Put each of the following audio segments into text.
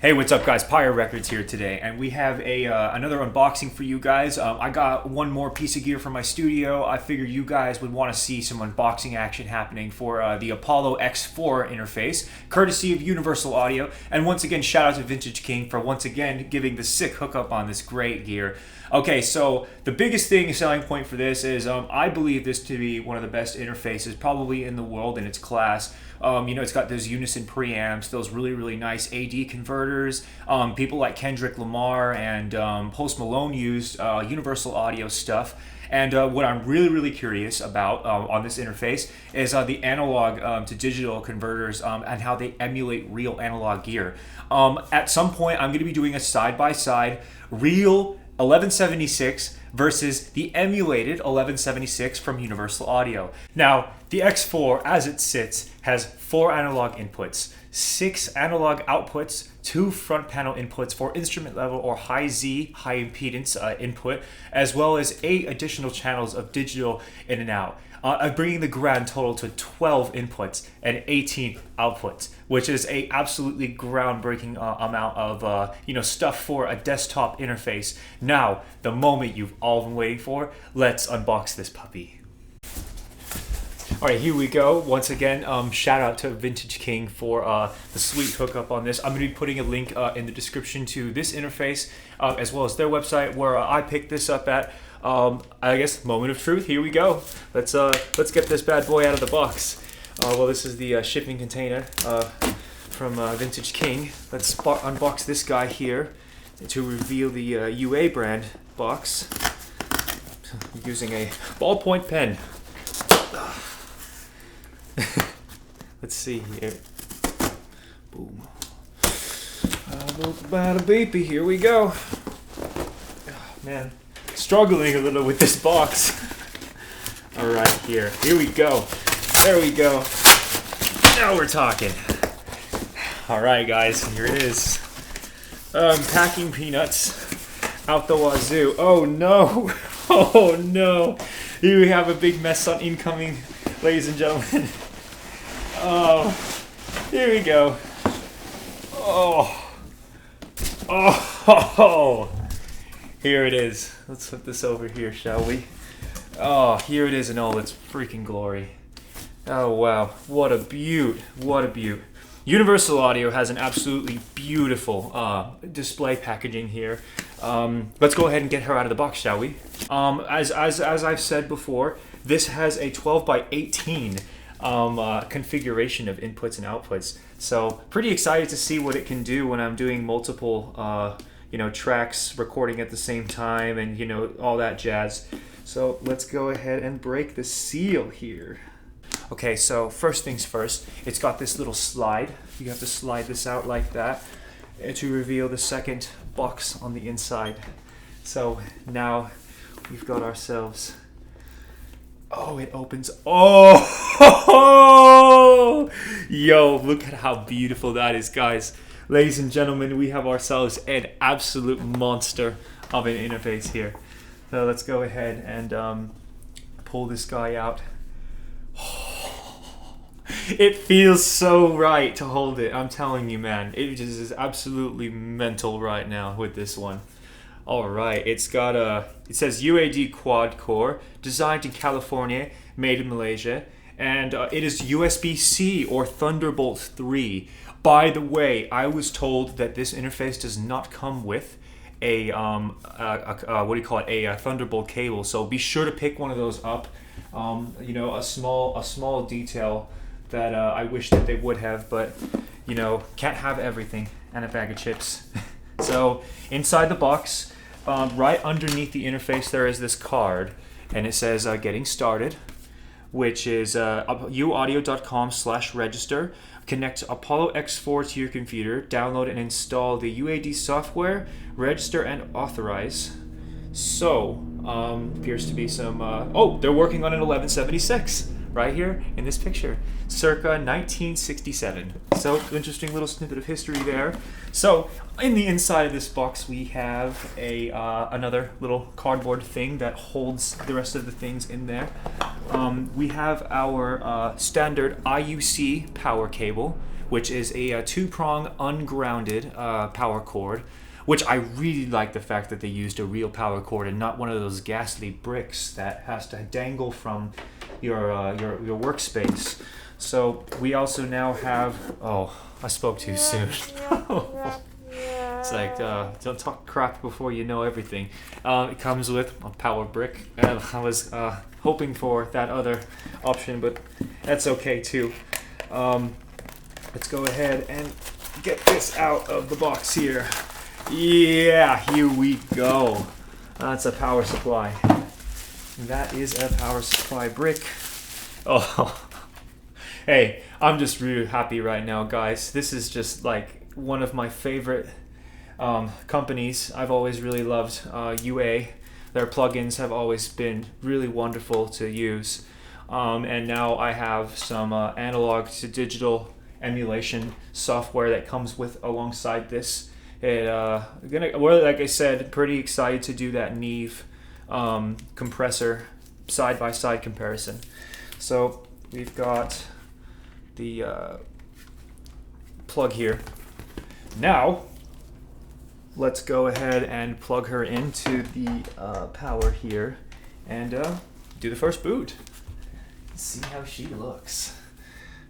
Hey, what's up, guys? Pyre Records here today, and we have another unboxing for you guys. I got one more piece of gear from my studio. I figured you guys would want to see some unboxing action happening for the Apollo X4 interface, courtesy of Universal Audio. And once again, shout out to Vintage King for once again giving the sick hookup on this great gear. Okay, so the biggest selling point for this is I believe this to be one of the best interfaces probably in the world in its class. It's got those unison preamps, those really nice AD converters. People like Kendrick Lamar and Post Malone used Universal Audio stuff. And what I'm really curious about on this interface is the analog to digital converters and how they emulate real analog gear. At some point, I'm going to be doing a side-by-side real 1176 versus the emulated 1176 from Universal Audio. Now, the X4, as it sits, has 4 analog inputs, 6 analog outputs, 2 front panel inputs for instrument level or high Z, high impedance input, as well as 8 additional channels of digital in and out. Bringing the grand total to 12 inputs and 18 outputs, which is a absolutely groundbreaking amount of stuff for a desktop interface. Now, the moment you've all been waiting for, let's unbox this puppy. All right, here we go. Once again, shout out to Vintage King for the sweet hookup on this. I'm going to be putting a link in the description to this interface, as well as their website where I picked this up at. I guess moment of truth. Here we go. Let's get this bad boy out of the box. Well, this is the shipping container from Vintage King. Let's unbox this guy here to reveal the UA brand box using a ballpoint pen. Let's see here. Boom. Bada beepy. Here we go. Oh, man. Struggling a little with this box. All right, here we go. There we go. Now we're talking. All right, guys, here it is. Packing peanuts out the wazoo. Oh no! Oh no! Here we have a big mess on incoming, ladies and gentlemen. Oh, here we go. Oh. Here it is. Let's flip this over here, shall we? Oh, here it is in all its freaking glory. Oh, wow. What a beaut. What a beaut. Universal Audio has an absolutely beautiful display packaging here. Let's go ahead and get her out of the box, shall we? As I've said before, this has a 12 by 18 configuration of inputs and outputs. So pretty excited to see what it can do when I'm doing multiple tracks recording at the same time and all that jazz. So let's go ahead and break the seal here. Okay, so first things first, it's got this little slide. You have to slide this out like that to reveal the second box on the inside. So now we've got ourselves, it opens. Oh, yo, look at how beautiful that is, guys. Ladies and gentlemen, we have ourselves an absolute monster of an interface here. So let's go ahead and pull this guy out. It feels so right to hold it. I'm telling you, man. It just is absolutely mental right now with this one. All right, it says UAD quad core, designed in California, made in Malaysia, and it is USB-C or Thunderbolt 3. By the way, I was told that this interface does not come with a Thunderbolt cable. So be sure to pick one of those up. A small detail that I wish that they would have, but can't have everything, and a bag of chips. So inside the box, right underneath the interface, there is this card, and it says "Getting Started," which is uaudio.com/register. Connect Apollo X4 to your computer, download and install the UAD software, register and authorize. So, appears to be some, they're working on an 1176 right here in this picture, circa 1967. So, interesting little snippet of history there. So, in the inside of this box, we have another little cardboard thing that holds the rest of the things in there. We have our standard IUC power cable, which is a two-prong ungrounded power cord, which I really like the fact that they used a real power cord and not one of those ghastly bricks that has to dangle from your workspace. So we also now have, oh, I spoke too soon. It's like, don't talk crap before you know everything. It comes with a power brick. I was hoping for that other option, but that's okay too. Let's go ahead and get this out of the box here. Yeah, here we go. That's a power supply. That is a power supply brick. Oh, hey, I'm just really happy right now, guys. This is just like one of my favorite companies. I've always really loved UA. Their plugins have always been really wonderful to use. And now I have some analog to digital emulation software that comes with alongside this. Well, like I said, pretty excited to do that Neve compressor side-by-side comparison. So we've got the plug here. Now let's go ahead and plug her into the power here and do the first boot. Let's see how she looks.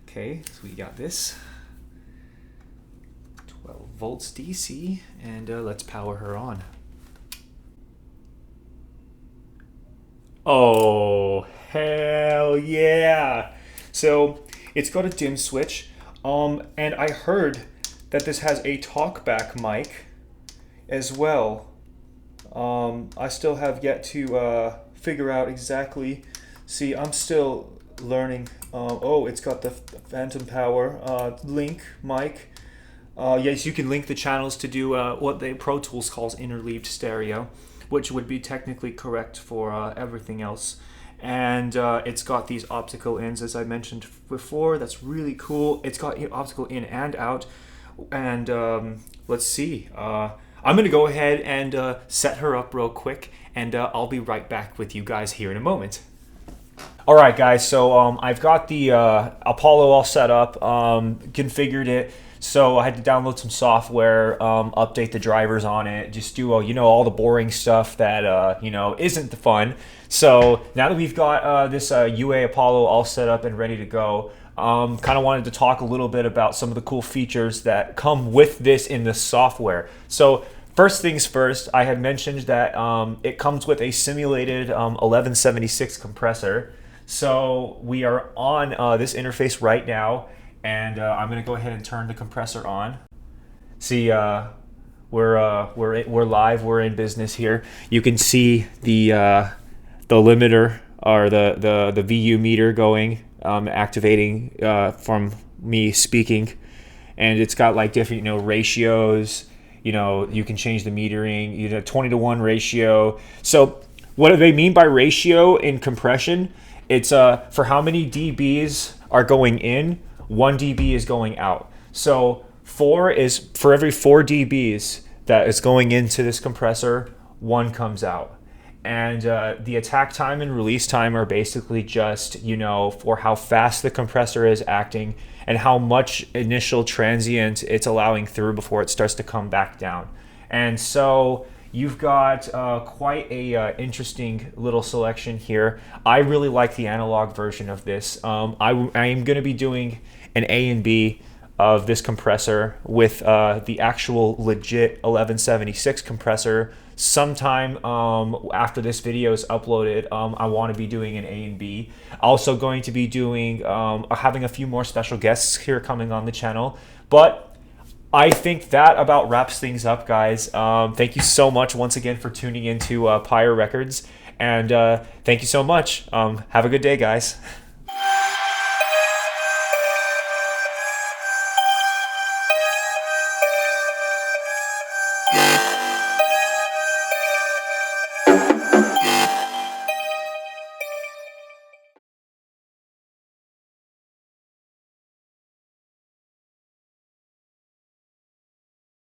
Okay, so we got this 12 volts DC, and let's power her on. Oh, hell yeah! So it's got a dim switch, and I heard that this has a talkback mic as well. I still have yet to figure out exactly. See, I'm still learning. Oh, it's got the phantom power link mic. Yes, you can link the channels to do what the Pro Tools calls interleaved stereo, which would be technically correct for everything else. And it's got these optical ins, as I mentioned before. That's really cool. It's got optical in and out. And let's see. I'm going to go ahead and set her up real quick, and I'll be right back with you guys here in a moment. All right, guys, so I've got the Apollo all set up, configured it. So I had to download some software, update the drivers on it, just do all the boring stuff that isn't the fun. So now that we've got this UA Apollo all set up and ready to go, kind of wanted to talk a little bit about some of the cool features that come with this in the software. So first things first, I had mentioned that it comes with a simulated 1176 compressor. So we are on this interface right now, and I'm going to go ahead and turn the compressor on. See, we're live. We're in business here. You can see the limiter or the VU meter going, activating from me speaking, and it's got like different ratios. You can change the metering. 20-to-1 ratio. So what do they mean by ratio in compression? It's for how many dBs are going in, 1 dB is going out. So 4 is for every 4 dBs that is going into this compressor, 1 comes out. And the attack time and release time are basically just, for how fast the compressor is acting and how much initial transient it's allowing through before it starts to come back down. And so you've got quite a interesting little selection here. I really like the analog version of this. I am going to be doing an A and B of this compressor with the actual legit 1176 compressor. Sometime after this video is uploaded, I want to be doing an A and B. Also going to be doing having a few more special guests here coming on the channel. But I think that about wraps things up, guys. Thank you so much once again for tuning into Pyre Records, and thank you so much. Have a good day, guys.